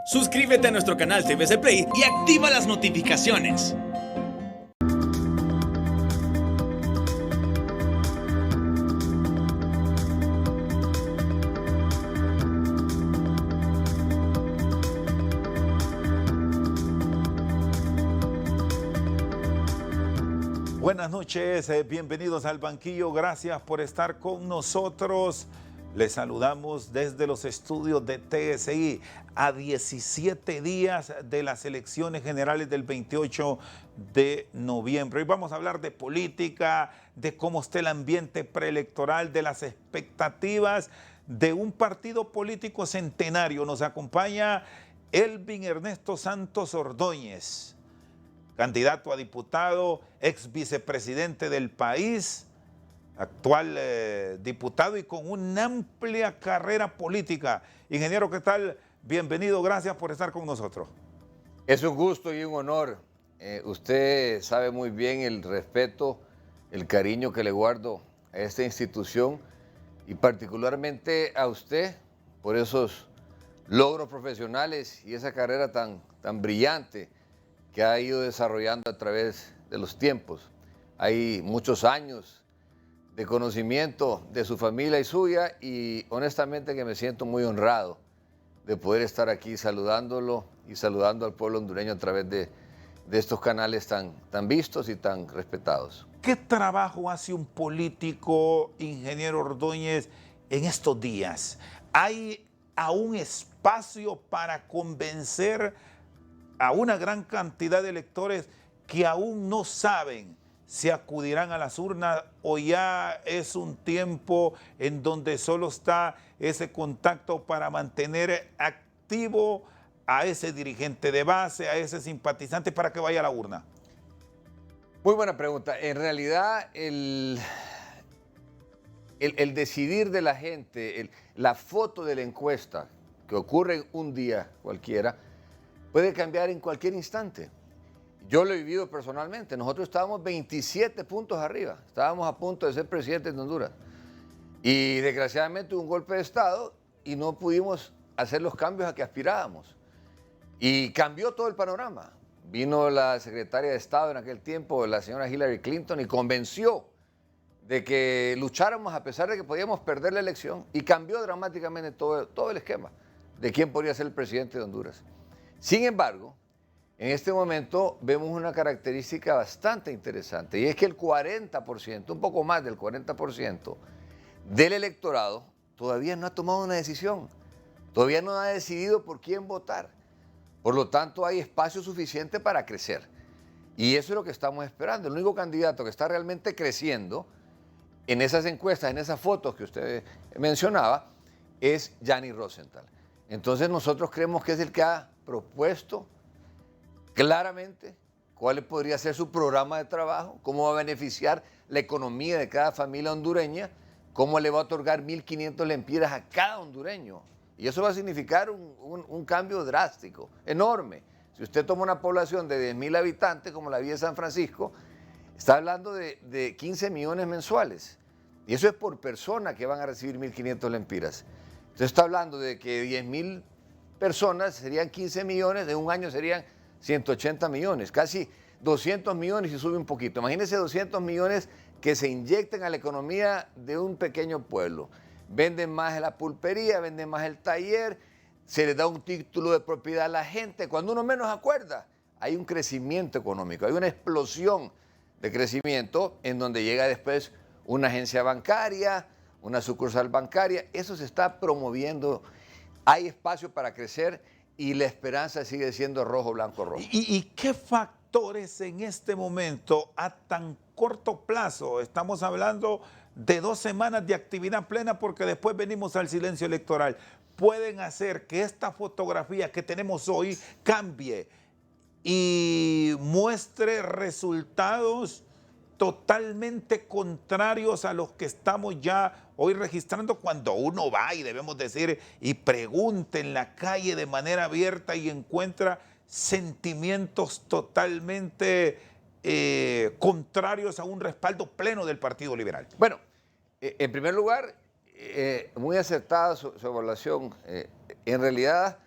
Suscríbete a nuestro canal TVC Play y activa las notificaciones. Buenas noches, bienvenidos al banquillo, gracias por estar con nosotros. Les saludamos desde los estudios de TSI a 17 días de las elecciones generales del 28 de noviembre. Hoy vamos a hablar de política, de cómo está el ambiente preelectoral, de las expectativas de un partido político centenario. Nos acompaña Elvin Ernesto Santos Ordóñez, candidato a diputado, ex vicepresidente del país, actual diputado y con una amplia carrera política. Ingeniero, ¿qué tal? Bienvenido, gracias por estar con nosotros. Es un gusto y un honor. Usted sabe muy bien el respeto, el cariño que le guardo a esta institución y particularmente a usted por esos logros profesionales y esa carrera tan brillante que ha ido desarrollando a través de los tiempos. Hay muchos años de conocimiento de su familia y suya y honestamente que me siento muy honrado de poder estar aquí saludándolo y saludando al pueblo hondureño a través de estos canales tan vistos y tan respetados. ¿Qué trabajo hace un político, ingeniero Ordóñez, en estos días? ¿Hay aún espacio para convencer a una gran cantidad de electores que aún no saben si acudirán a las urnas o ya es un tiempo en donde solo está ese contacto para mantener activo a ese dirigente de base, a ese simpatizante para que vaya a la urna? Muy buena pregunta. En realidad, el decidir de la gente, la foto de la encuesta que ocurre en un día cualquiera, puede cambiar en cualquier instante. Yo lo he vivido personalmente. Nosotros estábamos 27 puntos arriba. Estábamos a punto de ser presidentes de Honduras. Y desgraciadamente hubo un golpe de Estado y no pudimos hacer los cambios a que aspirábamos. Y cambió todo el panorama. Vino la secretaria de Estado en aquel tiempo, la señora Hillary Clinton, y convenció de que lucháramos a pesar de que podíamos perder la elección. Y cambió dramáticamente todo el esquema de quién podría ser el presidente de Honduras. Sin embargo, en este momento vemos una característica bastante interesante y es que el 40%, un poco más del 40% del electorado todavía no ha tomado una decisión, todavía no ha decidido por quién votar. Por lo tanto, hay espacio suficiente para crecer y eso es lo que estamos esperando. El único candidato que está realmente creciendo en esas encuestas, en esas fotos que usted mencionaba, es Yanni Rosenthal. Entonces nosotros creemos que es el que ha propuesto claramente cuál podría ser su programa de trabajo, cómo va a beneficiar la economía de cada familia hondureña, cómo le va a otorgar 1.500 lempiras a cada hondureño. Y eso va a significar un cambio drástico, enorme. Si usted toma una población de 10.000 habitantes, como la Villa de San Francisco, está hablando de 15 millones mensuales. Y eso es por persona que van a recibir 1.500 lempiras. Entonces está hablando de que 10.000 personas serían 15 millones, de un año serían 180 millones, casi 200 millones y sube un poquito. Imagínense 200 millones que se inyectan a la economía de un pequeño pueblo. Venden más la pulpería, venden más el taller, se les da un título de propiedad a la gente. Cuando uno menos acuerda, hay un crecimiento económico, hay una explosión de crecimiento en donde llega después una agencia bancaria, una sucursal bancaria. Eso se está promoviendo, hay espacio para crecer y la esperanza sigue siendo rojo, blanco, rojo. ¿Y qué factores en este momento a tan corto plazo? Estamos hablando de 2 semanas de actividad plena porque después venimos al silencio electoral. Pueden hacer que esta fotografía que tenemos hoy cambie y muestre resultados totalmente contrarios a los que estamos ya hoy registrando cuando uno va, y debemos decir, y pregunta en la calle de manera abierta y encuentra sentimientos totalmente contrarios a un respaldo pleno del Partido Liberal? Bueno, en primer lugar, muy acertada su evaluación. En realidad,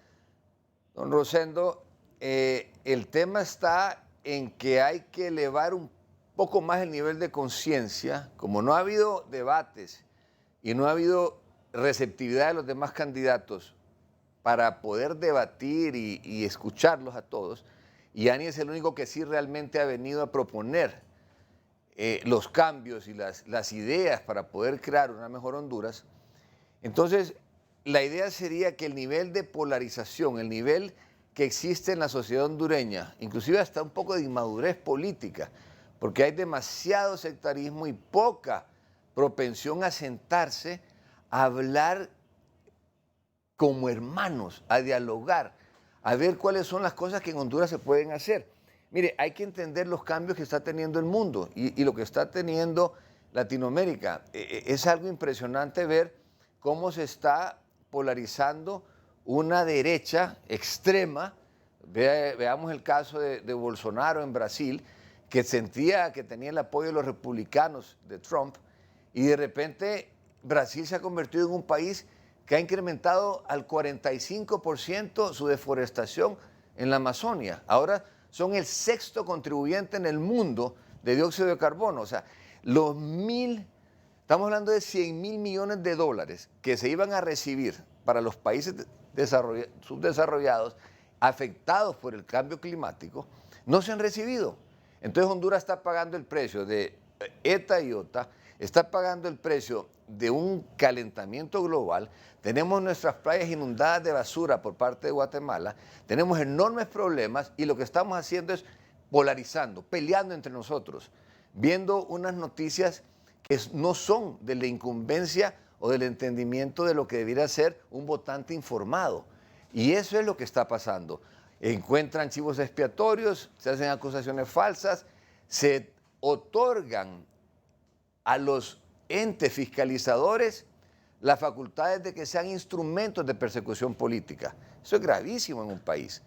Don Rosendo, el tema está en que hay que elevar un poco más el nivel de conciencia. Como no ha habido debates y no ha habido receptividad de los demás candidatos para poder debatir y escucharlos a todos, y Ani es el único que sí realmente ha venido a proponer los cambios y las ideas para poder crear una mejor Honduras. Entonces, la idea sería que el nivel de polarización, el nivel que existe en la sociedad hondureña, inclusive hasta un poco de inmadurez política, porque hay demasiado sectarismo y poca propensión a sentarse, a hablar como hermanos, a dialogar, a ver cuáles son las cosas que en Honduras se pueden hacer. Mire, hay que entender los cambios que está teniendo el mundo y lo que está teniendo Latinoamérica. Es algo impresionante ver cómo se está polarizando una derecha extrema. Veamos el caso de Bolsonaro en Brasil, que sentía que tenía el apoyo de los republicanos de Trump, y de repente Brasil se ha convertido en un país que ha incrementado al 45% su deforestación en la Amazonia. Ahora son el 6º contribuyente en el mundo de dióxido de carbono. O sea, estamos hablando de 100.000 millones de dólares que se iban a recibir para los países subdesarrollados afectados por el cambio climático, no se han recibido. Entonces Honduras está pagando el precio de ETA y OTA, está pagando el precio de un calentamiento global. Tenemos nuestras playas inundadas de basura por parte de Guatemala, tenemos enormes problemas y lo que estamos haciendo es polarizando, peleando entre nosotros, viendo unas noticias que no son de la incumbencia o del entendimiento de lo que debiera ser un votante informado. Y eso es lo que está pasando. Encuentran chivos expiatorios, se hacen acusaciones falsas, se otorgan a los entes fiscalizadores las facultades de que sean instrumentos de persecución política. Eso es gravísimo en un país.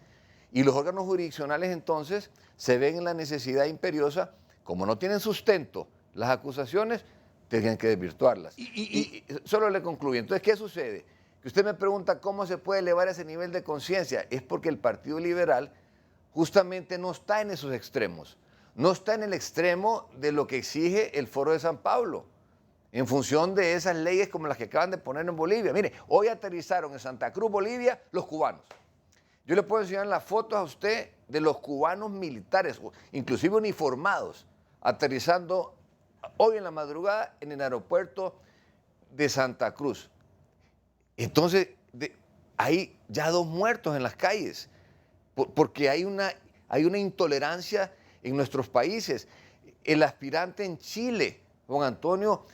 Y los órganos jurisdiccionales entonces se ven en la necesidad imperiosa, como no tienen sustento las acusaciones, tienen que desvirtuarlas. Y solo le concluyo. Entonces, ¿qué sucede? Que usted me pregunta cómo se puede elevar ese nivel de conciencia. Es porque el Partido Liberal justamente no está en esos extremos. No está en el extremo de lo que exige el Foro de San Pablo, en función de esas leyes como las que acaban de poner en Bolivia. Mire, hoy aterrizaron en Santa Cruz, Bolivia, los cubanos. Yo le puedo enseñar las fotos a usted de los cubanos militares, inclusive uniformados, aterrizando hoy en la madrugada en el aeropuerto de Santa Cruz. Entonces, hay ya 2 muertos en las calles, porque hay una intolerancia en nuestros países. El aspirante en Chile, don Antonio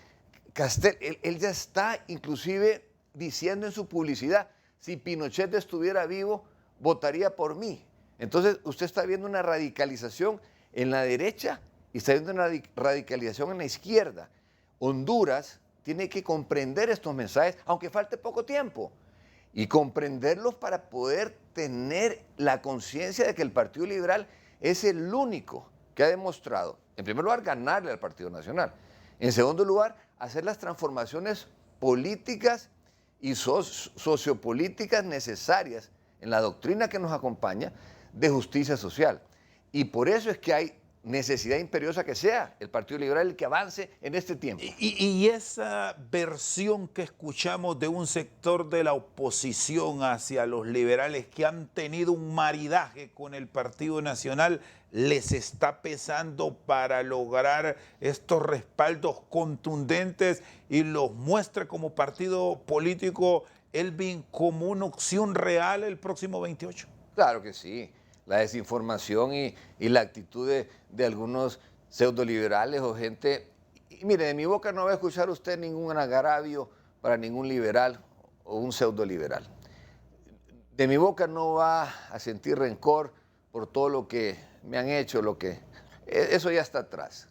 Castel, él ya está inclusive diciendo en su publicidad, si Pinochet estuviera vivo, votaría por mí. Entonces, usted está viendo una radicalización en la derecha y está viendo una radicalización en la izquierda. Honduras tiene que comprender estos mensajes, aunque falte poco tiempo, y comprenderlos para poder tener la conciencia de que el Partido Liberal es el único que ha demostrado, en primer lugar, ganarle al Partido Nacional. En segundo lugar, hacer las transformaciones políticas y sociopolíticas necesarias en la doctrina que nos acompaña de justicia social. Y por eso es que hay necesidad imperiosa que sea el Partido Liberal el que avance en este tiempo. Y esa versión que escuchamos de un sector de la oposición hacia los liberales que han tenido un maridaje con el Partido Nacional, ¿les está pesando para lograr estos respaldos contundentes y los muestra como partido político Elvin como una opción real el próximo 28? Claro que sí. La desinformación y la actitud de algunos pseudoliberales o gente. Y mire, de mi boca no va a escuchar usted ningún agravio para ningún liberal o un pseudoliberal. De mi boca no va a sentir rencor por todo lo que me han hecho, eso ya está atrás.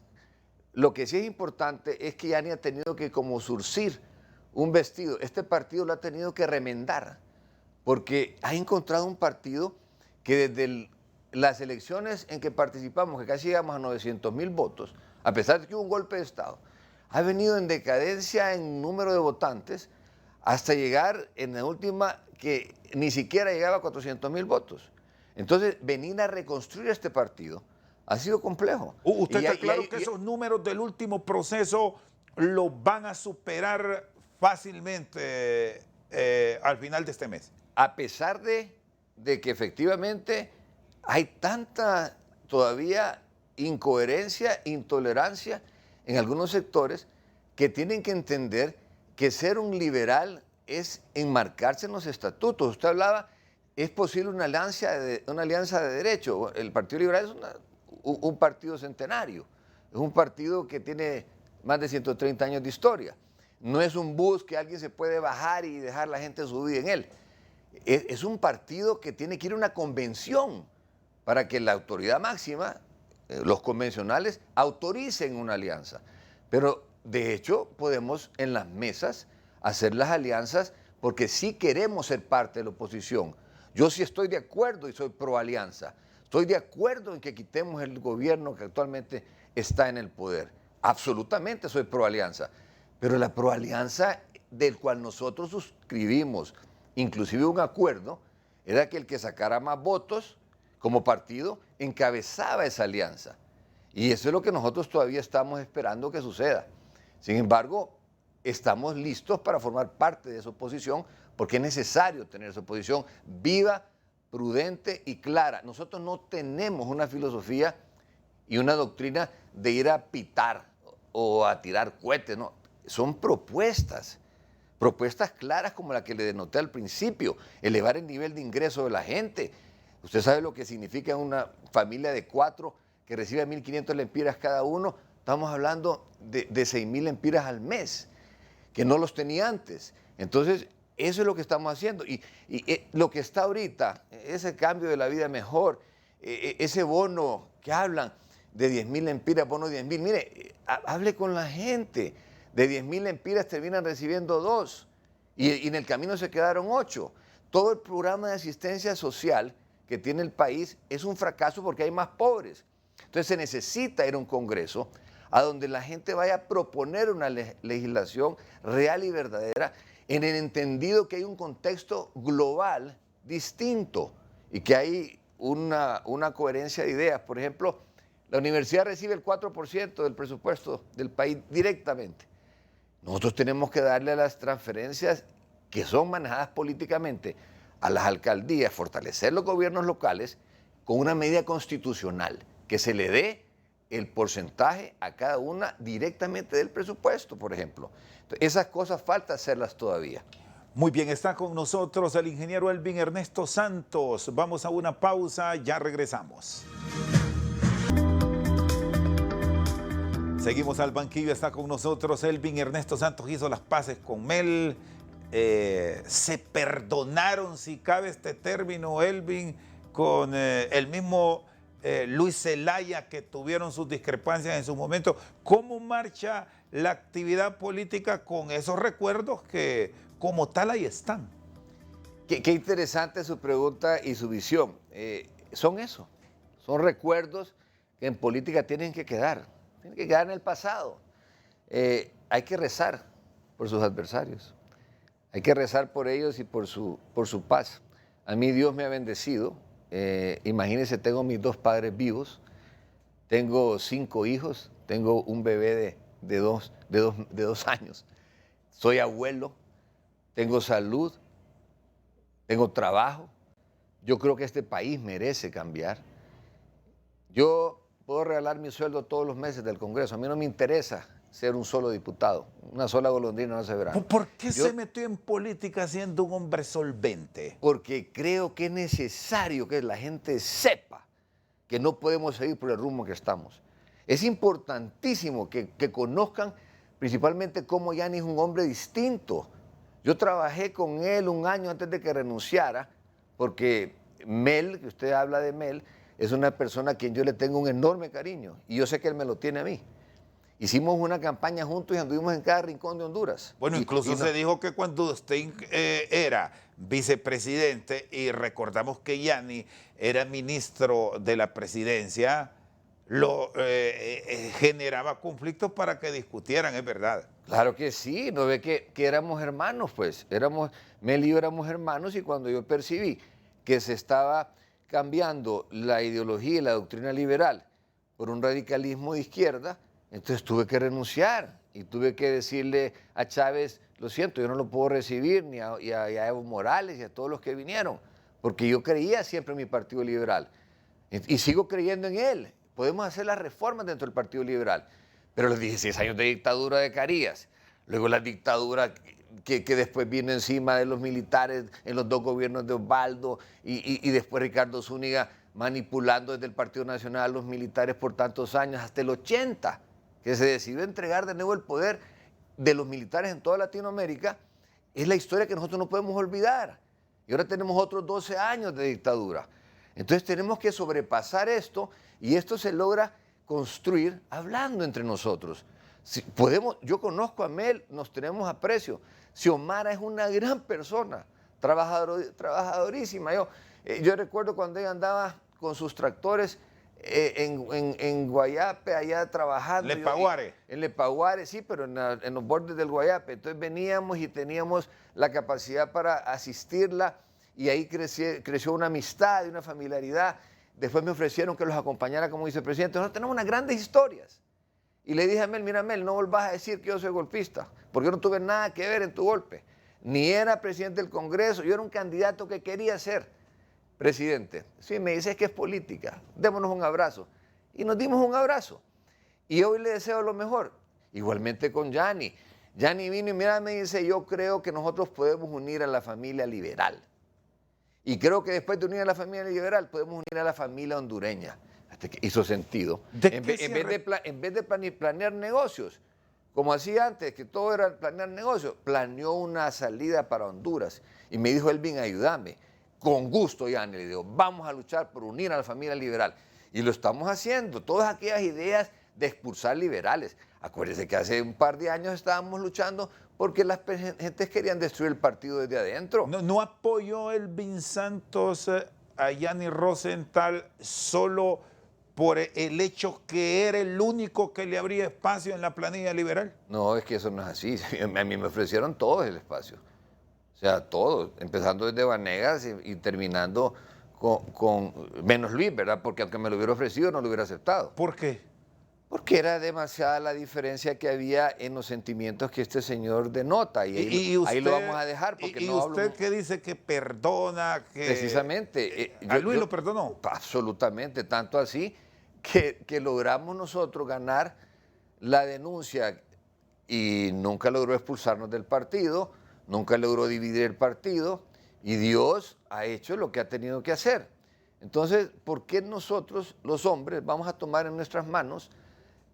Lo que sí es importante es que Yani ha tenido que como surcir un vestido. Este partido lo ha tenido que remendar, porque ha encontrado un partido que desde las elecciones en que participamos, que casi llegamos a 900.000 votos, a pesar de que hubo un golpe de Estado, ha venido en decadencia en número de votantes, hasta llegar en la última que ni siquiera llegaba a 400,000 votos. Entonces, venir a reconstruir este partido ha sido complejo. ¿Usted está claro que esos números del último proceso los van a superar fácilmente al final de este mes? A pesar de que efectivamente hay tanta todavía incoherencia, intolerancia en algunos sectores que tienen que entender que ser un liberal es enmarcarse en los estatutos. Usted hablaba, es posible una alianza de derecho. El Partido Liberal es un partido centenario, es un partido que tiene más de 130 años de historia. No es un bus que alguien se puede bajar y dejar la gente subir en él. Es un partido que tiene que ir a una convención para que la autoridad máxima, los convencionales, autoricen una alianza. Pero de hecho podemos en las mesas hacer las alianzas porque sí queremos ser parte de la oposición. Yo sí estoy de acuerdo y soy pro alianza. Estoy de acuerdo en que quitemos el gobierno que actualmente está en el poder. Absolutamente soy pro alianza. Pero la pro alianza del cual nosotros suscribimos, inclusive un acuerdo, era que el que sacara más votos como partido encabezaba esa alianza. Y eso es lo que nosotros todavía estamos esperando que suceda. Sin embargo, estamos listos para formar parte de esa oposición porque es necesario tener esa oposición viva, prudente y clara. Nosotros no tenemos una filosofía y una doctrina de ir a pitar o a tirar cohetes, no. Son propuestas claras como la que le denoté al principio, elevar el nivel de ingreso de la gente. Usted sabe lo que significa una familia de 4 que recibe 1.500 lempiras cada uno. Estamos hablando de 6.000 lempiras al mes, que no los tenía antes. Entonces, eso es lo que estamos haciendo. Y lo que está ahorita, ese cambio de la vida mejor, ese bono que hablan de 10.000 lempiras, bono de 10.000, mire, hable con la gente. De 10.000 lempiras terminan recibiendo 2 y en el camino se quedaron 8. Todo el programa de asistencia social que tiene el país es un fracaso porque hay más pobres. Entonces se necesita ir a un congreso a donde la gente vaya a proponer una legislación real y verdadera en el entendido que hay un contexto global distinto y que hay una coherencia de ideas. Por ejemplo, la universidad recibe el 4% del presupuesto del país directamente. Nosotros tenemos que darle a las transferencias que son manejadas políticamente a las alcaldías, fortalecer los gobiernos locales con una medida constitucional, que se le dé el porcentaje a cada una directamente del presupuesto, por ejemplo. Entonces, esas cosas falta hacerlas todavía. Muy bien, está con nosotros el ingeniero Elvin Ernesto Santos. Vamos a una pausa, ya regresamos. Seguimos al banquillo, está con nosotros Elvin Ernesto Santos, hizo las paces con Mel. Se perdonaron, si cabe este término, Elvin, con el mismo Luis Zelaya, que tuvieron sus discrepancias en su momento. ¿Cómo marcha la actividad política con esos recuerdos que como tal ahí están? Qué interesante su pregunta y su visión. Son eso, son recuerdos que en política tienen que quedar en el pasado. Hay que rezar por sus adversarios, hay que rezar por ellos y por su paz. A mí Dios me ha bendecido. Imagínense, tengo mis 2 padres vivos, tengo 5 hijos, tengo un bebé de 2 años, soy abuelo, tengo salud, tengo trabajo. Yo creo que este país merece cambiar. Yo puedo regalar mi sueldo todos los meses del Congreso. A mí no me interesa ser un solo diputado. Una sola golondrina no se verá. ¿Por qué se metió en política siendo un hombre solvente? Porque creo que es necesario que la gente sepa que no podemos seguir por el rumbo que estamos. Es importantísimo que conozcan principalmente cómo Yanis es un hombre distinto. Yo trabajé con él un año antes de que renunciara, porque Mel, que usted habla de Mel, es una persona a quien yo le tengo un enorme cariño y yo sé que él me lo tiene a mí. Hicimos una campaña juntos y anduvimos en cada rincón de Honduras. Bueno, incluso se dijo que cuando usted era vicepresidente, y recordamos que Yanis era ministro de la presidencia, generaba conflictos para que discutieran, es verdad. Claro que sí, no ve que éramos hermanos, pues, Mel y yo éramos hermanos, y cuando yo percibí que se estaba cambiando la ideología y la doctrina liberal por un radicalismo de izquierda, entonces tuve que renunciar y tuve que decirle a Chávez, lo siento, yo no lo puedo recibir, ni a Evo Morales y a todos los que vinieron, porque yo creía siempre en mi Partido Liberal y sigo creyendo en él. Podemos hacer las reformas dentro del Partido Liberal. Pero los 16 años de dictadura de Carías, luego la dictadura que después vino encima de los militares en los dos gobiernos de Osvaldo y después Ricardo Zúñiga manipulando desde el Partido Nacional a los militares por tantos años, hasta el 80, que se decidió entregar de nuevo el poder de los militares en toda Latinoamérica, es la historia que nosotros no podemos olvidar. Y ahora tenemos otros 12 años de dictadura. Entonces tenemos que sobrepasar esto, y esto se logra construir hablando entre nosotros. Si podemos, yo conozco a Mel, nos tenemos aprecio. Xiomara es una gran persona, trabajadorísima. Yo recuerdo cuando ella andaba con sus tractores en Guayape, allá trabajando. Lepaguare. En Lepaguare, sí, pero en los bordes del Guayape. Entonces veníamos y teníamos la capacidad para asistirla, y ahí creció una amistad y una familiaridad. Después me ofrecieron que los acompañara como vicepresidente. Nosotros tenemos unas grandes historias. Y le dije a Mel, mira Mel, no volvás a decir que yo soy golpista, porque yo no tuve nada que ver en tu golpe. Ni era presidente del Congreso, yo era un candidato que quería ser presidente. Sí, me dice que es política, démonos un abrazo. Y nos dimos un abrazo. Y hoy le deseo lo mejor. Igualmente con Yanni. Yanni vino y mira, me dice, yo creo que nosotros podemos unir a la familia liberal. Y creo que después de unir a la familia liberal, podemos unir a la familia hondureña. Hasta que hizo sentido. En vez de planear negocios, como hacía antes, que todo era planear negocios, planeó una salida para Honduras. Y me dijo, Elvin, ayúdame. Con gusto, Yanni, le digo, vamos a luchar por unir a la familia liberal. Y lo estamos haciendo. Todas aquellas ideas de expulsar liberales. Acuérdense que hace un par de años estábamos luchando porque las gentes querían destruir el partido desde adentro. ¿No apoyó Elvin Santos a Yanni Rosenthal solo por el hecho que era el único que le abría espacio en la planilla liberal? No, es que eso no es así. A mí me ofrecieron todos el espacio. O sea, todos, empezando desde Vanegas y terminando con menos Luis, ¿verdad? Porque aunque me lo hubiera ofrecido, no lo hubiera aceptado. ¿Por qué? Porque era demasiada la diferencia que había en los sentimientos que este señor denota. Y ahí lo vamos a dejar. Porque ¿Y usted qué dice que perdona? Que precisamente. ¿A Luis lo perdonó? Absolutamente, tanto así que logramos nosotros ganar la denuncia y nunca logró expulsarnos del partido, nunca logró dividir el partido, y Dios ha hecho lo que ha tenido que hacer. Entonces, ¿por qué nosotros, los hombres, vamos a tomar en nuestras manos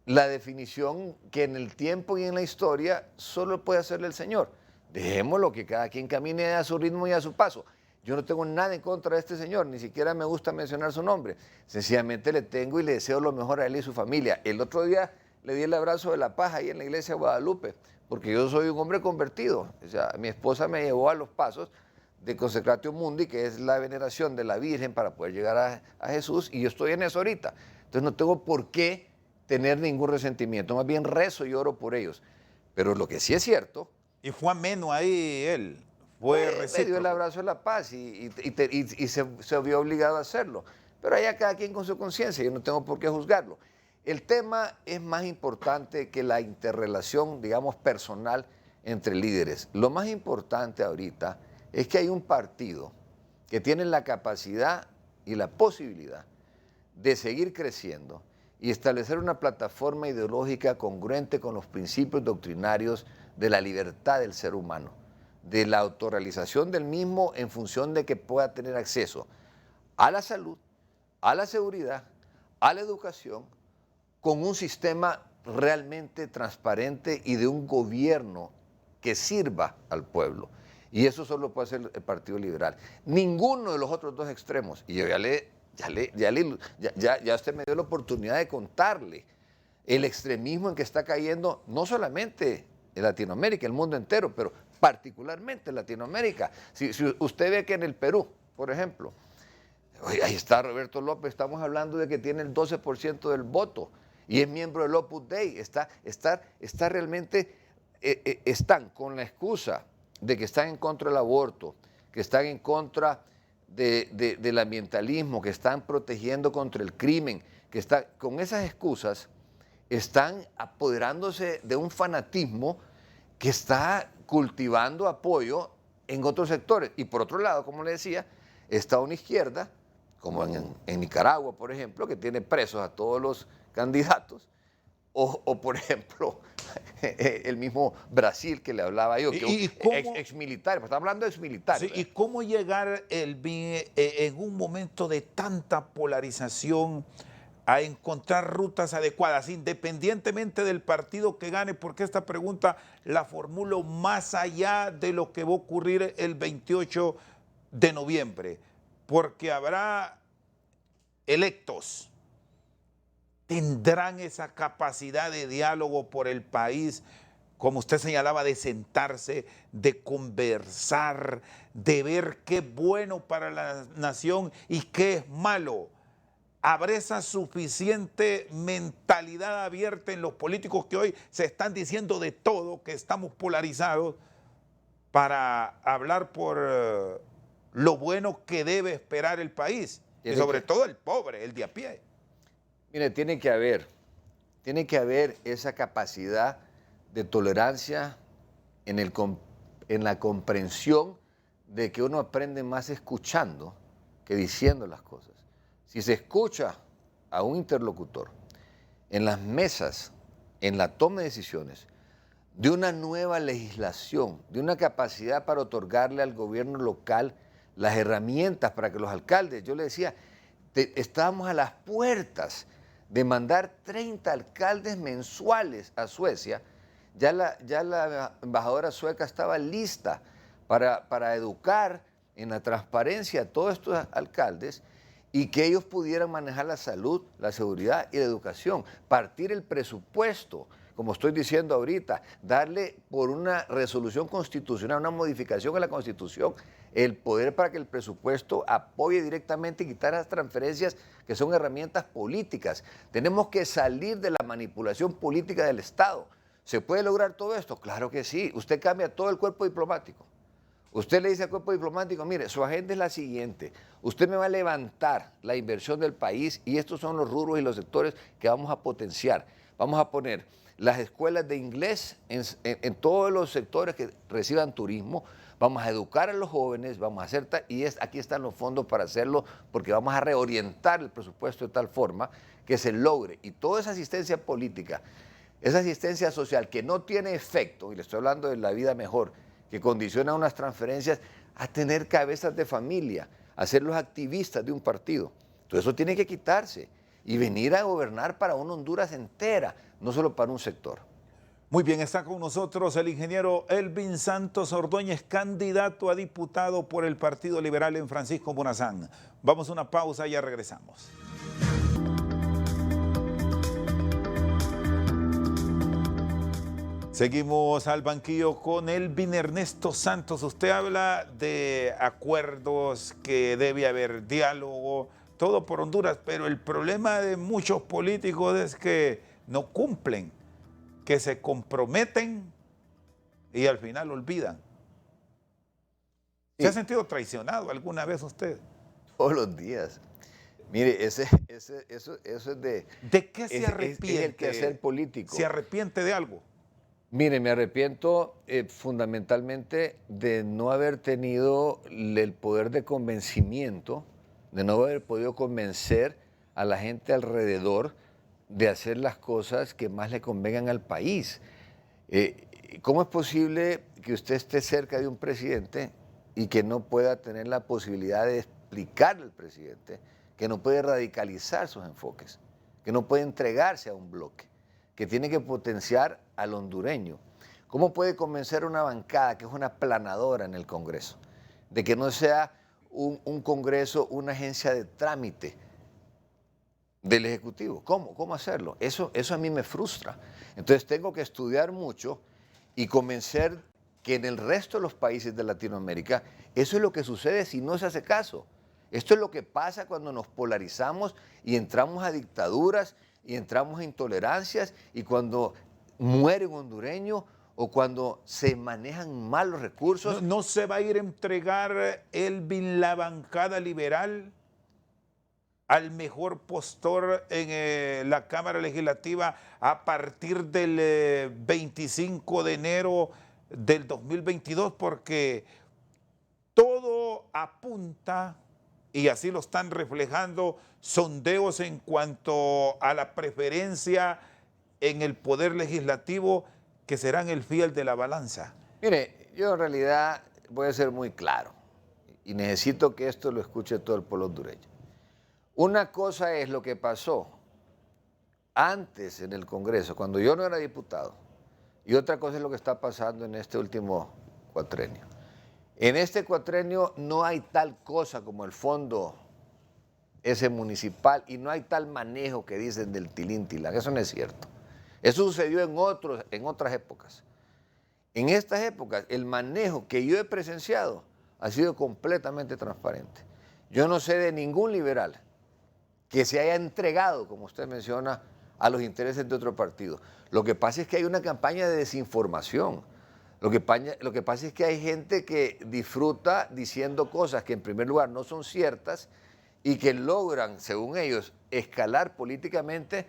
la definición que en el tiempo y en la historia solo puede hacerle el Señor? Dejémoslo, que cada quien camine a su ritmo y a su paso. Yo no tengo nada en contra de este señor, ni siquiera me gusta mencionar su nombre. Sencillamente le tengo y le deseo lo mejor a él y su familia. El otro día le di el abrazo de la paz ahí en la iglesia de Guadalupe, porque yo soy un hombre convertido. O sea, mi esposa me llevó a los pasos de Consecratio Mundi, que es la veneración de la Virgen para poder llegar a Jesús, y yo estoy en eso ahorita. Entonces no tengo por qué tener ningún resentimiento, más bien rezo y oro por ellos. Pero lo que sí es cierto... Y fue ameno ahí él, fue recíproco. Me dio el abrazo de la paz y se vio obligado a hacerlo. Pero allá cada quien con su conciencia, yo no tengo por qué juzgarlo. El tema es más importante que la interrelación, digamos, personal entre líderes. Lo más importante ahorita es que hay un partido que tiene la capacidad y la posibilidad de seguir creciendo y establecer una plataforma ideológica congruente con los principios doctrinarios de la libertad del ser humano, de la autorrealización del mismo en función de que pueda tener acceso a la salud, a la seguridad, a la educación, con un sistema realmente transparente y de un gobierno que sirva al pueblo. Y eso solo puede hacer el Partido Liberal. Ninguno de los otros dos extremos. Y yo ya usted me dio la oportunidad de contarle el extremismo en que está cayendo no solamente en Latinoamérica, el mundo entero, pero particularmente en Latinoamérica. Si usted ve que en el Perú, por ejemplo, Oye, ahí está Roberto López, estamos hablando de que tiene el 12% del voto y es miembro del Opus Dei. Está realmente, están con la excusa de que están en contra del aborto, que están en contra del ambientalismo, que están protegiendo contra el crimen, que están, con esas excusas están apoderándose de un fanatismo que está cultivando apoyo en otros sectores. Y por otro lado, como le decía, está una izquierda, como en Nicaragua, por ejemplo, que tiene presos a todos los candidatos, o por ejemplo, el mismo Brasil que le hablaba yo, que exmilitar, pues está hablando de exmilitares. Sí, ¿y cómo llegar, Elvin, en un momento de tanta polarización a encontrar rutas adecuadas, independientemente del partido que gane? Porque esta pregunta la formulo más allá de lo que va a ocurrir el 28 de noviembre, porque habrá electos, tendrán esa capacidad de diálogo por el país, como usted señalaba, de sentarse, de conversar, de ver qué es bueno para la nación y qué es malo. ¿Habrá esa suficiente mentalidad abierta en los políticos que hoy se están diciendo de todo, que estamos polarizados, para hablar por lo bueno que debe esperar el país? Y sobre todo el pobre, el de a pie. Mire, tiene que haber esa capacidad de tolerancia en la comprensión de que uno aprende más escuchando que diciendo las cosas. Si se escucha a un interlocutor en las mesas, en la toma de decisiones, de una nueva legislación, de una capacidad para otorgarle al gobierno local las herramientas para que los alcaldes, yo le decía, estábamos a las puertas de mandar 30 alcaldes mensuales a Suecia. Ya la embajadora sueca estaba lista para educar en la transparencia a todos estos alcaldes y que ellos pudieran manejar la salud, la seguridad y la educación, partir el presupuesto, como estoy diciendo ahorita, darle por una resolución constitucional, una modificación a la Constitución, el poder para que el presupuesto apoye directamente y quitar las transferencias que son herramientas políticas. Tenemos que salir de la manipulación política del Estado. ¿Se puede lograr todo esto? Claro que sí. Usted cambia todo el cuerpo diplomático. Usted le dice al cuerpo diplomático, mire, su agenda es la siguiente. Usted me va a levantar la inversión del país y estos son los rubros y los sectores que vamos a potenciar. Vamos a poner las escuelas de inglés en todos los sectores que reciban turismo. Vamos a educar a los jóvenes, vamos a hacer, aquí están los fondos para hacerlo, porque vamos a reorientar el presupuesto de tal forma que se logre. Y toda esa asistencia política, esa asistencia social que no tiene efecto, y le estoy hablando de la vida mejor, que condiciona unas transferencias a tener cabezas de familia, a ser los activistas de un partido. Todo eso tiene que quitarse y venir a gobernar para una Honduras entera, no solo para un sector. Muy bien, está con nosotros el ingeniero Elvin Santos Ordóñez, candidato a diputado por el Partido Liberal en Francisco Morazán. Vamos a una pausa y ya regresamos. Seguimos al banquillo con Elvin Ernesto Santos. Usted habla de acuerdos, que debe haber diálogo, todo por Honduras, pero el problema de muchos políticos es que no cumplen, que se comprometen y al final olvidan. ¿Se ha sentido traicionado alguna vez usted? Todos los días. Mire, eso es de... ¿De qué se arrepiente? Es el quehacer político. ¿Se arrepiente de algo? Mire, me arrepiento fundamentalmente de no haber tenido el poder de convencimiento, de no haber podido convencer a la gente alrededor de hacer las cosas que más le convengan al país. ¿Cómo es posible que usted esté cerca de un presidente y que no pueda tener la posibilidad de explicarle al presidente que no puede radicalizar sus enfoques, que no puede entregarse a un bloque, que tiene que potenciar al hondureño? ¿Cómo puede convencer a una bancada que es una aplanadora en el Congreso de que no sea un Congreso, una agencia de trámite del Ejecutivo? ¿Cómo hacerlo? Eso a mí me frustra. Entonces tengo que estudiar mucho y convencer que en el resto de los países de Latinoamérica eso es lo que sucede si no se hace caso. Esto es lo que pasa cuando nos polarizamos y entramos a dictaduras y entramos a intolerancias y cuando muere un hondureño o cuando se manejan mal los recursos. ¿No se va a ir a entregar Elvin la bancada liberal al mejor postor en la Cámara Legislativa a partir del 25 de enero del 2022? Porque todo apunta, y así lo están reflejando sondeos en cuanto a la preferencia en el Poder Legislativo, que serán el fiel de la balanza. Mire, yo en realidad voy a ser muy claro y necesito que esto lo escuche todo el pueblo hondureño. Una cosa es lo que pasó antes en el Congreso, cuando yo no era diputado, y otra cosa es lo que está pasando en este último cuatrenio. En este cuatrenio no hay tal cosa como el fondo ese municipal y no hay tal manejo que dicen del tilín-tilán. Eso no es cierto. Eso sucedió en otras épocas. En estas épocas, el manejo que yo he presenciado ha sido completamente transparente. Yo no sé de ningún liberal que se haya entregado, como usted menciona, a los intereses de otro partido. Lo que pasa es que hay una campaña de desinformación. Lo que pasa es que hay gente que disfruta diciendo cosas que en primer lugar no son ciertas y que logran, según ellos, escalar políticamente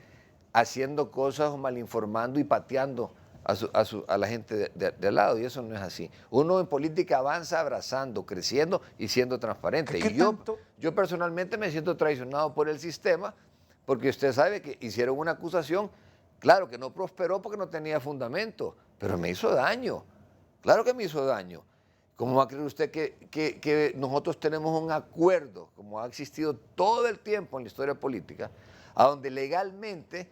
haciendo cosas o malinformando y pateando a la gente de al lado, y eso no es así. Uno en política avanza abrazando, creciendo y siendo transparente. Y yo personalmente me siento traicionado por el sistema, porque usted sabe que hicieron una acusación, claro que no prosperó porque no tenía fundamento, pero me hizo daño, claro que me hizo daño. ¿Cómo va a creer usted que nosotros tenemos un acuerdo, como ha existido todo el tiempo en la historia política, a donde legalmente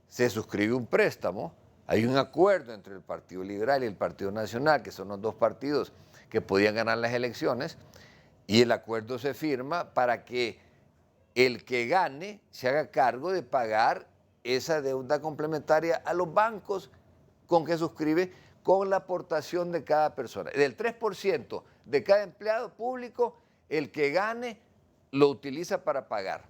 se suscribe un préstamo? Hay un acuerdo entre el Partido Liberal y el Partido Nacional, que son los dos partidos que podían ganar las elecciones, y el acuerdo se firma para que el que gane se haga cargo de pagar esa deuda complementaria a los bancos con que suscribe, con la aportación de cada persona. Del 3% de cada empleado público, el que gane lo utiliza para pagar.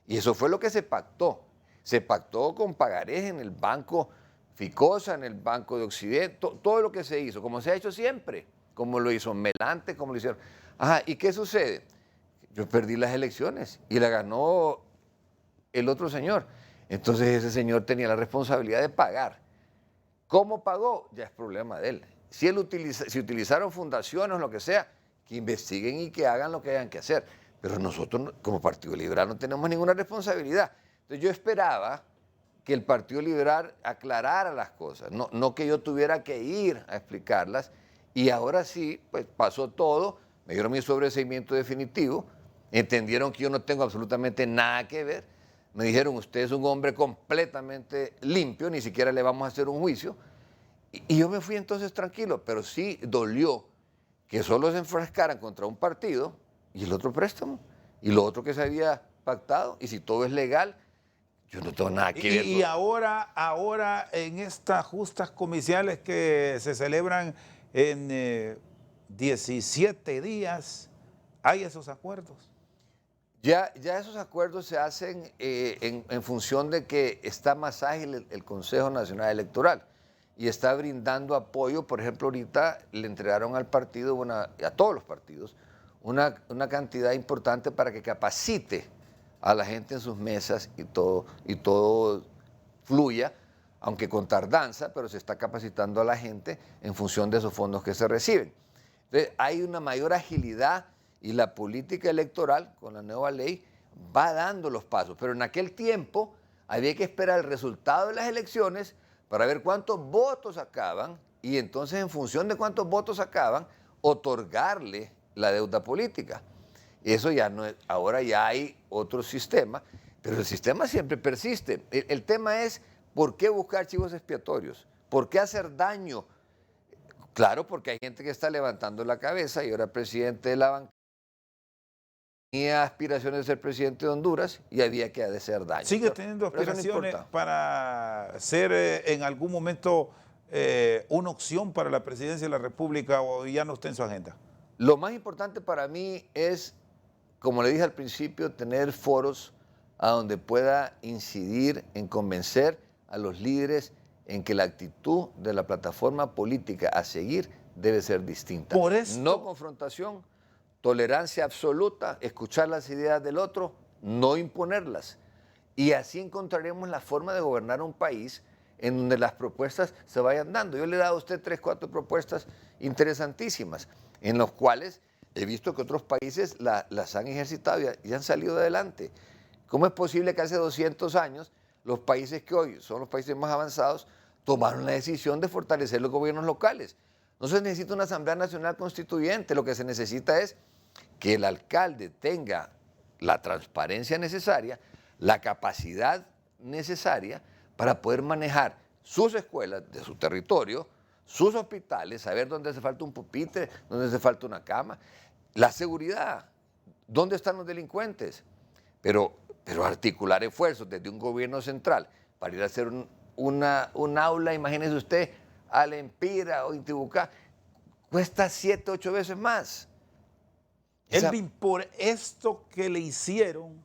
Y eso fue lo que se pactó. Se pactó con pagarés en el Banco Ficosa, en el Banco de Occidente, todo lo que se hizo, como se ha hecho siempre, como lo hizo Melante, como lo hicieron. Ajá, ¿y qué sucede? Yo perdí las elecciones y la ganó el otro señor. Entonces ese señor tenía la responsabilidad de pagar. ¿Cómo pagó? Ya es problema de él. Si utilizaron fundaciones o lo que sea, que investiguen y que hagan lo que hayan que hacer. Pero nosotros, como Partido Liberal, no tenemos ninguna responsabilidad. Entonces yo esperaba que el Partido Liberal aclarara las cosas, no que yo tuviera que ir a explicarlas. Y ahora sí, pues pasó todo, me dieron mi sobreseimiento definitivo, entendieron que yo no tengo absolutamente nada que ver, me dijeron, usted es un hombre completamente limpio, ni siquiera le vamos a hacer un juicio. Y yo me fui entonces tranquilo, pero sí dolió que solo se enfrascaran contra un partido y el otro préstamo, y lo otro que se había pactado, y si todo es legal, yo no tengo nada que ver. Y ahora en estas justas comiciales que se celebran en 17 días, ¿hay esos acuerdos? Ya esos acuerdos se hacen en función de que está más ágil el Consejo Nacional Electoral y está brindando apoyo. Por ejemplo, ahorita le entregaron al partido, a todos los partidos, una cantidad importante para que capacite a la gente en sus mesas y todo fluya, aunque con tardanza, pero se está capacitando a la gente en función de esos fondos que se reciben. Entonces, hay una mayor agilidad y la política electoral, con la nueva ley, va dando los pasos. Pero en aquel tiempo había que esperar el resultado de las elecciones para ver cuántos votos sacaban y entonces en función de cuántos votos sacaban, otorgarle la deuda política. Eso ya no es, ahora ya hay otro sistema, pero el sistema siempre persiste. El tema es, ¿por qué buscar chivos expiatorios? ¿Por qué hacer daño? Claro, porque hay gente que está levantando la cabeza y ahora presidente de la banca tenía aspiraciones de ser presidente de Honduras y había que hacer daño. ¿Sigue teniendo aspiraciones para ser en algún momento una opción para la presidencia de la República o ya no está en su agenda? Lo más importante para mí es como le dije al principio, tener foros a donde pueda incidir en convencer a los líderes en que la actitud de la plataforma política a seguir debe ser distinta. Por esto, no confrontación, tolerancia absoluta, escuchar las ideas del otro, no imponerlas. Y así encontraremos la forma de gobernar un país en donde las propuestas se vayan dando. Yo le he dado a usted 3, 4 propuestas interesantísimas, en las cuales he visto que otros países las han ejercitado y han salido adelante. ¿Cómo es posible que hace 200 años los países que hoy son los países más avanzados tomaron la decisión de fortalecer los gobiernos locales? No se necesita una Asamblea Nacional Constituyente, lo que se necesita es que el alcalde tenga la transparencia necesaria, la capacidad necesaria para poder manejar sus escuelas de su territorio, sus hospitales, saber dónde hace falta un pupitre, dónde hace falta una cama, la seguridad, dónde están los delincuentes, pero articular esfuerzos desde un gobierno central para ir a hacer un aula, imagínese usted, al Empira o Intibucá, cuesta 7, 8 veces más. Elvin, por esto que le hicieron,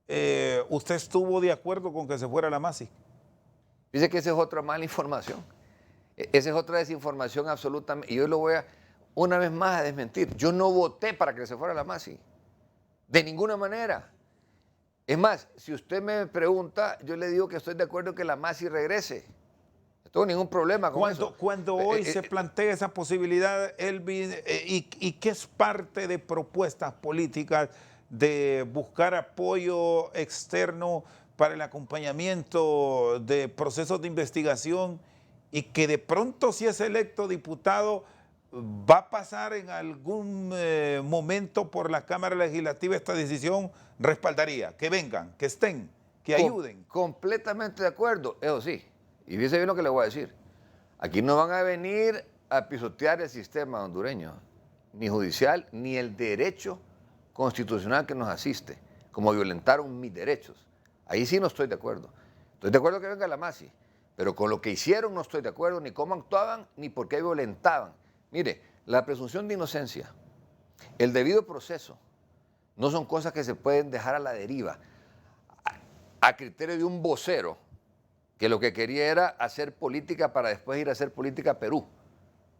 ¿usted estuvo de acuerdo con que se fuera la Masi? Dice que esa es otra mala información. Esa es otra desinformación absolutamente. Y yo lo voy a, una vez más, a desmentir. Yo no voté para que se fuera la Masi. De ninguna manera. Es más, si usted me pregunta, yo le digo que estoy de acuerdo que la Masi regrese. No tengo ningún problema con eso. Cuando hoy se plantea esa posibilidad, Elvin, y que es parte de propuestas políticas de buscar apoyo externo para el acompañamiento de procesos de investigación y que de pronto, si es electo diputado, va a pasar en algún momento por la Cámara Legislativa esta decisión, respaldaría, que vengan, que estén, que ayuden. Completamente de acuerdo, eso sí. Y fíjese bien lo que le voy a decir. Aquí no van a venir a pisotear el sistema hondureño, ni judicial, ni el derecho constitucional que nos asiste, como violentaron mis derechos. Ahí sí no estoy de acuerdo. Estoy de acuerdo que venga la Masi, pero con lo que hicieron no estoy de acuerdo, ni cómo actuaban, ni por qué violentaban. Mire, la presunción de inocencia, el debido proceso, no son cosas que se pueden dejar a la deriva, a criterio de un vocero, que lo que quería era hacer política para después ir a hacer política a Perú.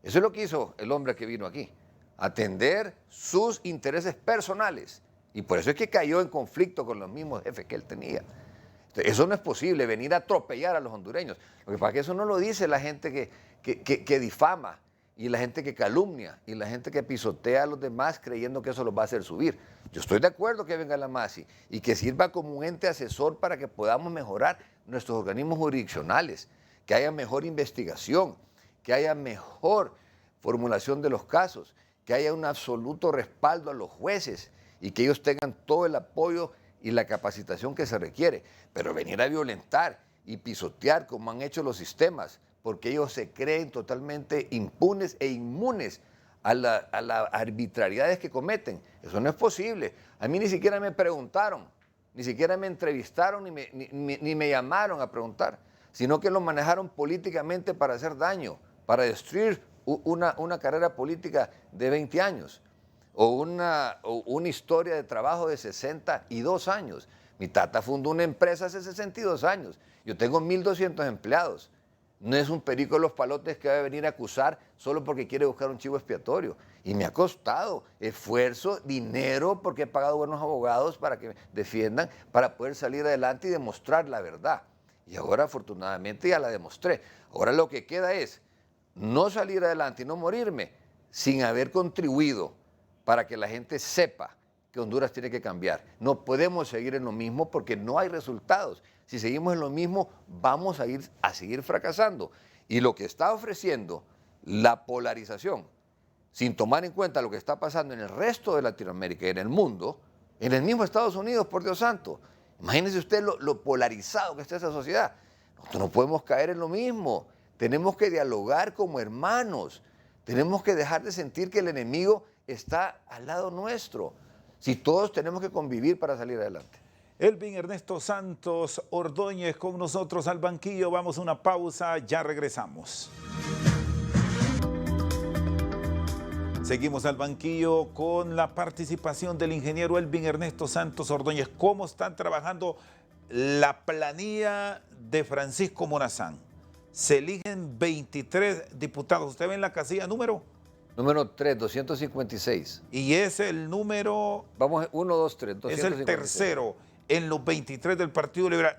Eso es lo que hizo el hombre que vino aquí, atender sus intereses personales. Y por eso es que cayó en conflicto con los mismos jefes que él tenía. Entonces, eso no es posible, venir a atropellar a los hondureños. Lo que pasa es que eso no lo dice la gente que difama, y la gente que calumnia, y la gente que pisotea a los demás creyendo que eso los va a hacer subir. Yo estoy de acuerdo que venga la Masi y que sirva como un ente asesor para que podamos mejorar nuestros organismos jurisdiccionales, que haya mejor investigación, que haya mejor formulación de los casos, que haya un absoluto respaldo a los jueces y que ellos tengan todo el apoyo y la capacitación que se requiere. Pero venir a violentar y pisotear como han hecho los sistemas, porque ellos se creen totalmente impunes e inmunes a las arbitrariedades que cometen. Eso no es posible. A mí ni siquiera me preguntaron, ni siquiera me entrevistaron, ni me llamaron a preguntar, sino que lo manejaron políticamente para hacer daño, para destruir una carrera política de 20 años o una historia de trabajo de 62 años. Mi tata fundó una empresa hace 62 años. Yo tengo 1.200 empleados. No es un perico de los palotes que va a venir a acusar solo porque quiere buscar un chivo expiatorio. Y me ha costado esfuerzo, dinero, porque he pagado buenos abogados para que me defiendan, para poder salir adelante y demostrar la verdad. Y ahora, afortunadamente, ya la demostré. Ahora lo que queda es no salir adelante y no morirme sin haber contribuido para que la gente sepa que Honduras tiene que cambiar. No podemos seguir en lo mismo porque no hay resultados. Si seguimos en lo mismo, vamos a seguir fracasando. Y lo que está ofreciendo la polarización, sin tomar en cuenta lo que está pasando en el resto de Latinoamérica y en el mundo, en el mismo Estados Unidos, por Dios santo. Imagínese usted lo polarizado que está esa sociedad. Nosotros no podemos caer en lo mismo. Tenemos que dialogar como hermanos. Tenemos que dejar de sentir que el enemigo está al lado nuestro. Si todos tenemos que convivir para salir adelante. Elvin Ernesto Santos Ordóñez con nosotros al banquillo. Vamos a una pausa, ya regresamos. Seguimos al banquillo con la participación del ingeniero Elvin Ernesto Santos Ordóñez. ¿Cómo están trabajando la planilla de Francisco Morazán? Se eligen 23 diputados. ¿Usted ve en la casilla número? Número 3, 256. Y es el número... Vamos, 1, 2, 3, 256. Es el tercero en los 23 del Partido Liberal.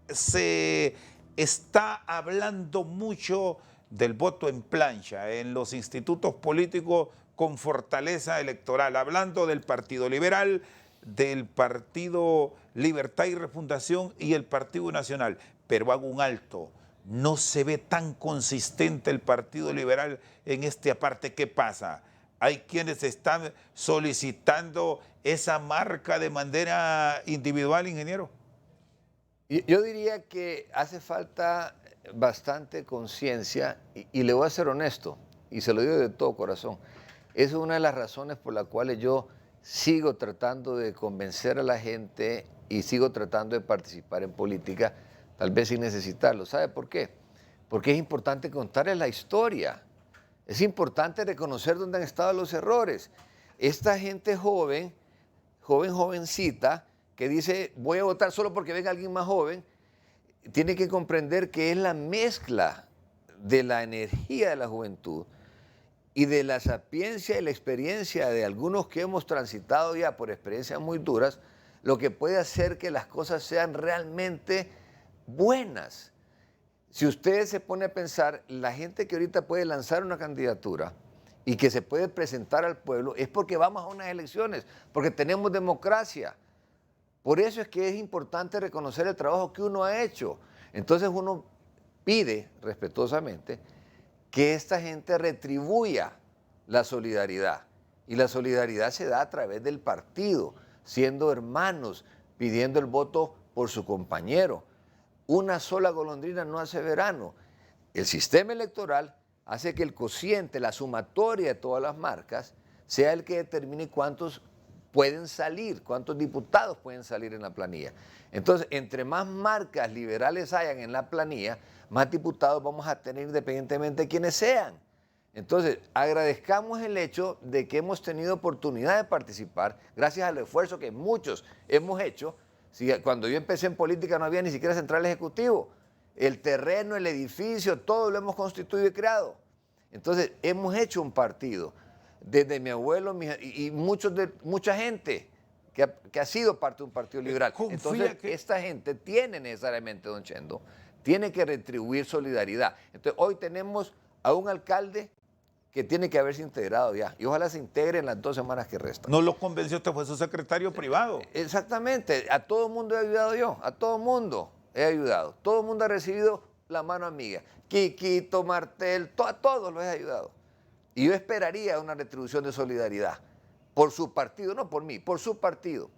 Se está hablando mucho del voto en plancha en los institutos políticos con fortaleza electoral, hablando del Partido Liberal, del Partido Libertad y Refundación y el Partido Nacional. Pero hago un alto. No se ve tan consistente el Partido Liberal en esta parte. ¿Qué pasa? Hay quienes están solicitando esa marca de manera individual, ingeniero. Yo diría que hace falta bastante conciencia y le voy a ser honesto, y se lo digo de todo corazón. Esa es una de las razones por las cuales yo sigo tratando de convencer a la gente y sigo tratando de participar en política, tal vez sin necesitarlo. ¿Sabe por qué? Porque es importante contarles la historia. Es importante reconocer dónde han estado los errores. Esta gente jovencita, que dice voy a votar solo porque venga alguien más joven, tiene que comprender que es la mezcla de la energía de la juventud y de la sapiencia y la experiencia de algunos que hemos transitado ya por experiencias muy duras, lo que puede hacer que las cosas sean realmente buenas. Si usted se pone a pensar, la gente que ahorita puede lanzar una candidatura y que se puede presentar al pueblo es porque vamos a unas elecciones, porque tenemos democracia. Por eso es que es importante reconocer el trabajo que uno ha hecho. Entonces uno pide respetuosamente que esta gente retribuya la solidaridad. Y la solidaridad se da a través del partido, siendo hermanos, pidiendo el voto por su compañero. Una sola golondrina no hace verano. El sistema electoral hace que el cociente, la sumatoria de todas las marcas, sea el que determine cuántos pueden salir, cuántos diputados pueden salir en la planilla. Entonces, entre más marcas liberales hayan en la planilla, más diputados vamos a tener independientemente de quienes sean. Entonces, agradezcamos el hecho de que hemos tenido oportunidad de participar, gracias al esfuerzo que muchos hemos hecho. Cuando yo empecé en política no había ni siquiera central ejecutivo. El terreno, el edificio, todo lo hemos constituido y creado. Entonces, hemos hecho un partido. Desde mi abuelo y mucha gente que ha sido parte de un partido liberal. Entonces, esta gente tiene necesariamente, don Chendo, tiene que retribuir solidaridad. Entonces, hoy tenemos a un alcalde que tiene que haberse integrado ya. Y ojalá se integre en las 2 semanas que restan. ¿No lo convenció usted? Fue su secretario privado. Exactamente. A todo el mundo he ayudado yo. A todo el mundo he ayudado. Todo el mundo ha recibido la mano amiga. Quiquito, Martel, a todos los he ayudado. Y yo esperaría una retribución de solidaridad por su partido, no por mí, por su partido.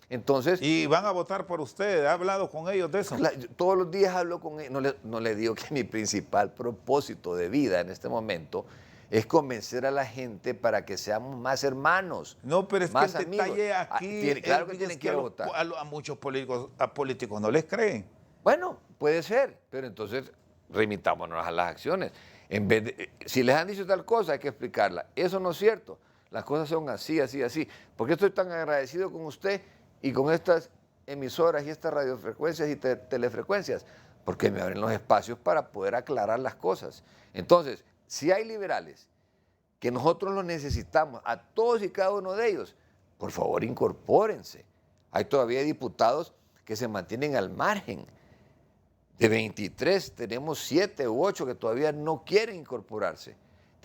Entonces, ¿y van a votar por usted? ¿Ha hablado con ellos de eso? Todos los días hablo con ellos. No le digo que mi principal propósito de vida en este momento es convencer a la gente para que seamos más hermanos. No, pero es más que el detalle aquí claro que tienen que votar. A muchos políticos no les creen. Bueno, puede ser, pero entonces remitámonos a las acciones. En vez de, si les han dicho tal cosa, hay que explicarla. Eso no es cierto. Las cosas son así, así, así. ¿Por qué estoy tan agradecido con usted y con estas emisoras y estas radiofrecuencias y telefrecuencias? Porque me abren los espacios para poder aclarar las cosas. Entonces, si hay liberales que nosotros los necesitamos, a todos y cada uno de ellos, por favor, incorpórense. Hay todavía diputados que se mantienen al margen. De 23 tenemos 7 u 8 que todavía no quieren incorporarse.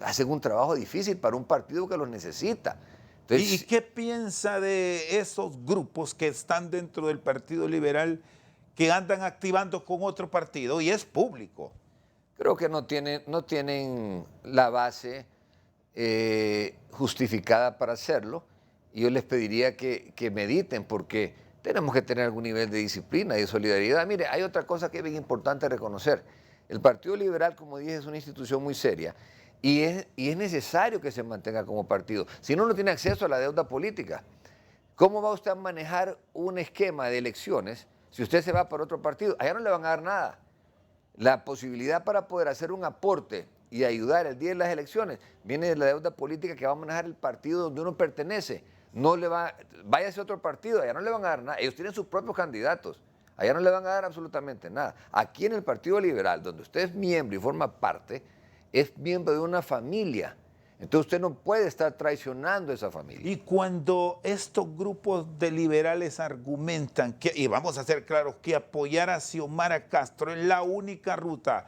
Hacen un trabajo difícil para un partido que los necesita. Entonces, ¿y qué piensa de esos grupos que están dentro del Partido Liberal que andan activando con otro partido y es público? Creo que no tienen la base justificada para hacerlo, y yo les pediría que mediten, porque tenemos que tener algún nivel de disciplina y de solidaridad. Mire, hay otra cosa que es bien importante reconocer. El Partido Liberal, como dije, es una institución muy seria y es necesario que se mantenga como partido. Si no, no tiene acceso a la deuda política. ¿Cómo va usted a manejar un esquema de elecciones si usted se va para otro partido? Allá no le van a dar nada. La posibilidad para poder hacer un aporte y ayudar el día de las elecciones, viene de la deuda política que va a manejar el partido donde uno pertenece. No le va, váyase a otro partido, allá no le van a dar nada. Ellos tienen sus propios candidatos, allá no le van a dar absolutamente nada. Aquí en el Partido Liberal, donde usted es miembro y forma parte, es miembro de una familia. Entonces usted no puede estar traicionando a esa familia. Y cuando estos grupos de liberales argumentan que, y vamos a ser claros, que apoyar a Xiomara Castro es la única ruta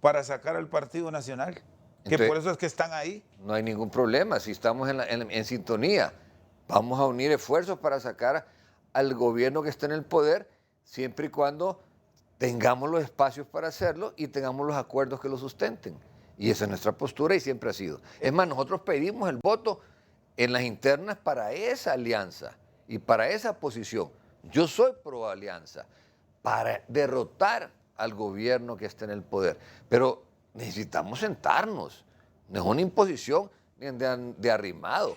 para sacar al Partido Nacional, que Entonces, por eso es que están ahí. no hay ningún problema, si estamos en sintonía. Vamos a unir esfuerzos para sacar al gobierno que está en el poder, siempre y cuando tengamos los espacios para hacerlo y tengamos los acuerdos que lo sustenten. Y esa es nuestra postura y siempre ha sido. Es más, nosotros pedimos el voto en las internas para esa alianza y para esa posición. Yo soy pro alianza, para derrotar al gobierno que está en el poder. Pero necesitamos sentarnos, no es una imposición de arrimado.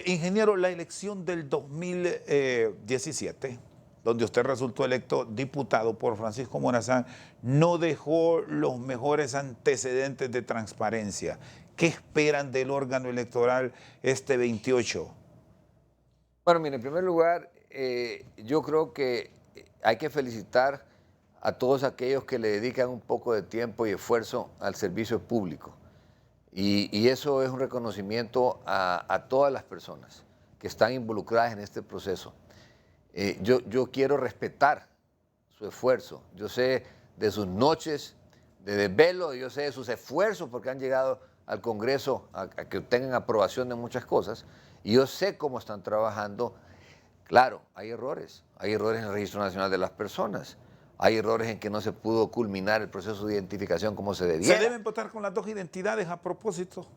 Ingeniero, la elección del 2017, donde usted resultó electo diputado por Francisco Morazán, no dejó los mejores antecedentes de transparencia. ¿Qué esperan del órgano electoral este 28? Bueno, mire, en primer lugar, yo creo que hay que felicitar a todos aquellos que le dedican un poco de tiempo y esfuerzo al servicio público. Y eso es un reconocimiento a todas las personas que están involucradas en este proceso. Yo quiero respetar su esfuerzo. Yo sé de sus noches de desvelo, yo sé de sus esfuerzos porque han llegado al Congreso a que obtengan aprobación de muchas cosas. Y yo sé cómo están trabajando. Claro, hay errores en el Registro Nacional de las Personas. Hay errores en que no se pudo culminar el proceso de identificación como se debiera. ¿Se deben votar con las dos identidades a propósito?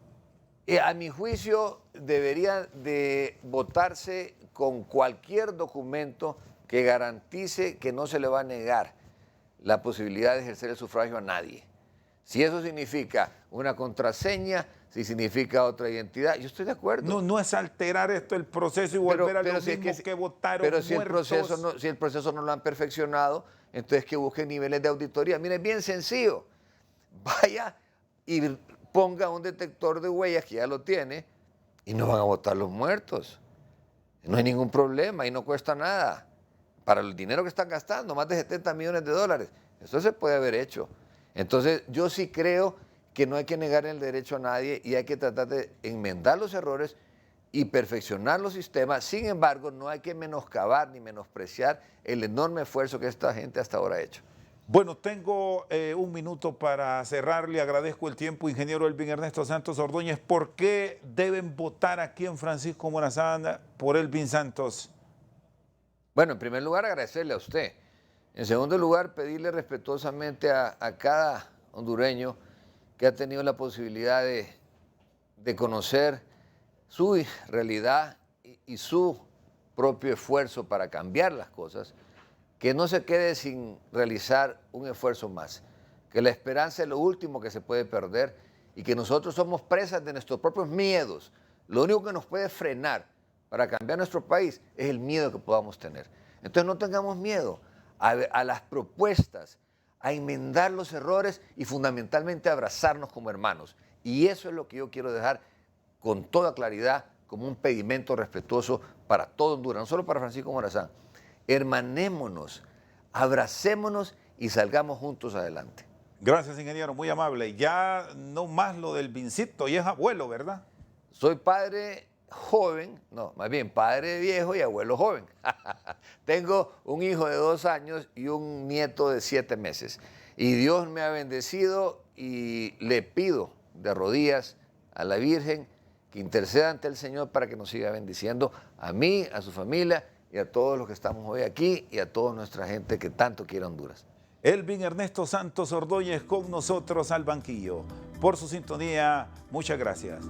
A mi juicio, debería de votarse con cualquier documento que garantice que no se le va a negar la posibilidad de ejercer el sufragio a nadie. Si eso significa una contraseña, si significa otra identidad, yo estoy de acuerdo. No es alterar esto el proceso y volver a los mismos que votaron Pero si muertos. el proceso no lo han perfeccionado, entonces que busquen niveles de auditoría. Mire, es bien sencillo. Vaya y ponga un detector de huellas, que ya lo tiene, y no van a votar los muertos. No hay ningún problema y no cuesta nada. Para el dinero que están gastando, más de 70 millones de dólares, eso se puede haber hecho. Entonces, yo sí creo que no hay que negar el derecho a nadie y hay que tratar de enmendar los errores y perfeccionar los sistemas. Sin embargo, no hay que menoscabar ni menospreciar el enorme esfuerzo que esta gente hasta ahora ha hecho. Bueno, tengo un minuto para cerrar. Le agradezco el tiempo, ingeniero Elvin Ernesto Santos Ordóñez. ¿Por qué deben votar aquí en Francisco Morazán por Elvin Santos? Bueno, en primer lugar, agradecerle a usted. En segundo lugar, pedirle respetuosamente a cada hondureño que ha tenido la posibilidad de conocer su realidad y su propio esfuerzo para cambiar las cosas, que no se quede sin realizar un esfuerzo más, que la esperanza es lo último que se puede perder y que nosotros somos presas de nuestros propios miedos. Lo único que nos puede frenar para cambiar nuestro país es el miedo que podamos tener. Entonces no tengamos miedo a las propuestas, a enmendar los errores y fundamentalmente a abrazarnos como hermanos. Y eso es lo que yo quiero dejar con toda claridad como un pedimento respetuoso para todo Honduras, no solo para Francisco Morazán. Hermanémonos, abracémonos y salgamos juntos adelante. Gracias, ingeniero, muy amable. Ya no más lo del Vincito, y es abuelo, ¿verdad? Soy padre joven, no, más bien padre viejo y abuelo joven. Tengo un hijo de 2 años y un nieto de 7 meses. Y Dios me ha bendecido y le pido de rodillas a la Virgen que interceda ante el Señor para que nos siga bendiciendo a mí, a su familia y a todos los que estamos hoy aquí y a toda nuestra gente que tanto quiere Honduras. Elvin Ernesto Santos Ordóñez con nosotros al banquillo. Por su sintonía, muchas gracias.